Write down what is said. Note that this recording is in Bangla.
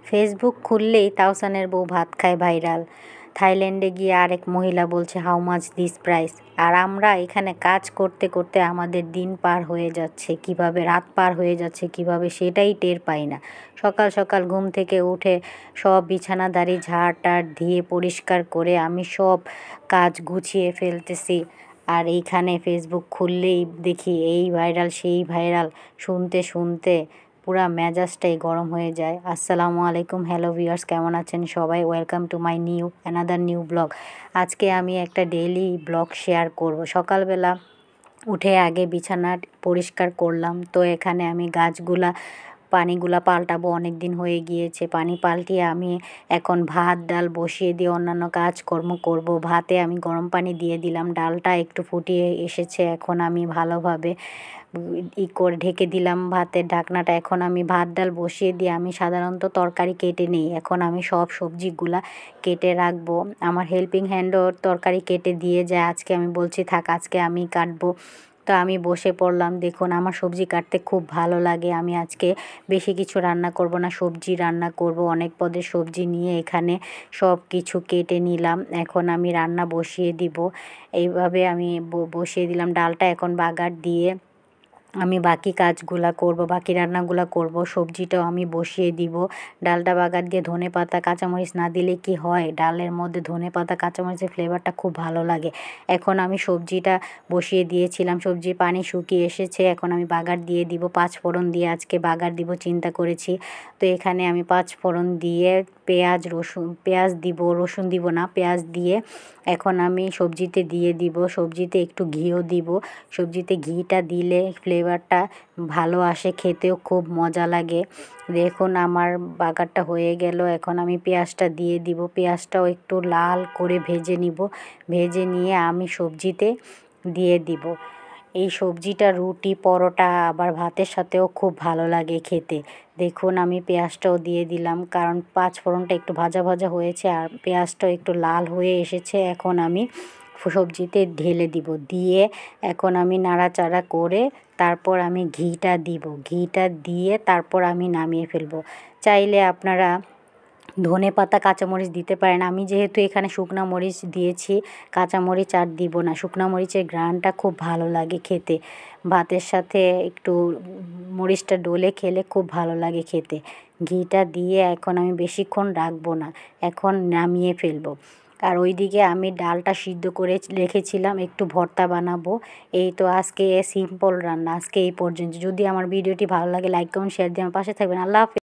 ফেসবুক খুললেই তাওসানের বউ ভাত খায় ভাইরাল। থাইল্যান্ডে গিয়ে আরেক মহিলা বলছে হাউ মাচ দিস প্রাইস। আর আমরা এখানে কাজ করতে করতে আমাদের দিন পার হয়ে যাচ্ছে কিভাবে, রাত পার হয়ে যাচ্ছে কিভাবে সেটাই টের পাই না। সকাল সকাল ঘুম থেকে উঠে সব বিছানাদারি ঝাড় টাড় দিয়ে পরিষ্কার করে আমি সব কাজ গুছিয়ে ফেলতেছি। আর এইখানে ফেসবুক খুললেই দেখি এই ভাইরাল সেই ভাইরাল, শুনতে শুনতে পুরা মেজাজটাই গরম হয়ে যায়। আসসালামু আলাইকুম, হ্যালো ভিউয়ার্স, কেমন আছেন সবাই? Welcome to my another new blog. আজকে আমি একটা ডেইলি ব্লগ শেয়ার করব। সকালবেলা উঠে আগে বিছানা পরিষ্কার করলাম, তো এখানে আমি গাছগুলা পানিগুলা পাল্টাবো, অনেক দিন হয়ে গিয়েছে পানি পাল্টিয়ে আমি এখন ভাত ডাল বসিয়ে দিয়ে অন্যান্য কাজকর্ম করব। ভাতে আমি গরম পানি দিয়ে দিলাম, ডালটা একটু ফুটিয়ে এসেছে, এখন আমি ভালোভাবে করে ঢেকে দিলাম ভাতের ঢাকনাটা। এখন আমি ভাত ডাল বসিয়ে দিয়ে আমি সাধারণত তরকারি কেটে নিই, এখন আমি সব সবজিগুলা কেটে রাখবো। আমার হেল্পিং হ্যান্ডও তরকারি কেটে দিয়ে যায়, আজকে আমি বলছি থাক আজকে আমি কাটবো। তো আমি বসে পড়লাম। দেখুন আমার সবজি কাটতে খুব ভালো লাগে। আমি আজকে বেশি কিছু রান্না করব না, সবজি রান্না করব। অনেক পদের সবজি নিয়ে এখানে সব কিছু কেটে নিলাম, এখন আমি রান্না বসিয়ে দিব। এইভাবে আমি বসিয়ে দিলাম ডালটা, এখন বাগার দিয়ে আমি বাকি কাজগুলা করব, বাকি রান্নাগুলা করব। সবজিটাও আমি বসিয়ে দিব। ডালটা বাগার দিয়ে ধনেপাতা কাঁচামরিচ না দিলে কি হয়, ডালের মধ্যে ধনেপাতা কাঁচামরিচের ফ্লেভারটা খুব ভালো লাগে। এখন আমি সবজিটা বসিয়ে দিয়েছিলাম, সবজির পানি শুকিয়ে এসেছে, এখন আমি বাগার দিয়ে দিব। 5 ফোড়ন দিয়ে আজকে বাগার দিব চিন্তা করেছি। তো এখানে আমি 5 ফোড়ন দিয়ে পেঁয়াজ দিব, রসুন দিব না, পেঁয়াজ দিয়ে এখন আমি সবজিতে দিয়ে দিব। সবজিতে একটু ঘিও দিব, সবজিতে ঘিটা দিলে ফ্লেভারটা ভালো আসে, খেতেও খুব মজা লাগে। দেখুন আমার বাগারটা হয়ে গেল, এখন আমি পেঁয়াজটা দিয়ে দিব। পেঁয়াজটাও একটু লাল করে ভেজে নিব, ভেজে নিয়ে আমি সবজিতে দিয়ে দিব। এই সবজিটা রুটি পরোটা আবার ভাতের সাথেও খুব ভালো লাগে খেতে। দেখুন আমি পেঁয়াজটাও দিয়ে দিলাম, কারণ 5 ফোড়নটা একটু ভাজা ভাজা হয়েছে আর পেঁয়াজটাও একটু লাল হয়ে এসেছে। এখন আমি সবজিতে ঢেলে দিব, দিয়ে এখন আমি নাড়াচাড়া করে তারপর আমি ঘিটা দিব। ঘিটা দিয়ে তারপর আমি নামিয়ে ফেলবো। চাইলে আপনারা ধনেপাতা কাঁচামরিচ দিতে পারেন, আমি যেহেতু এখানে শুকনো মরিচ দিয়েছি, কাঁচামরিচ আর দিব না। শুকনো মরিচের ঘ্রাণটা খুব ভালো লাগে খেতে, ভাতের সাথে একটু মরিচটা ডলে খেলে খুব ভালো লাগে খেতে। ঘিটা দিয়ে এখন আমি বেশিক্ষণ রাখবো না, এখন নামিয়ে ফেলবো। আর ওইদিকে আমি ডালটা সিদ্ধ করে রেখেছিলাম, একটু ভর্তা বানাবো। এই তো আজকে সিম্পল রান্না, আজকে এই পর্যন্ত। যদি আমার ভিডিওটি ভালো লাগে লাইক কমেন্ট শেয়ার দিয়ে আমার পাশে থাকবেন। আল্লাহ হাফেজ।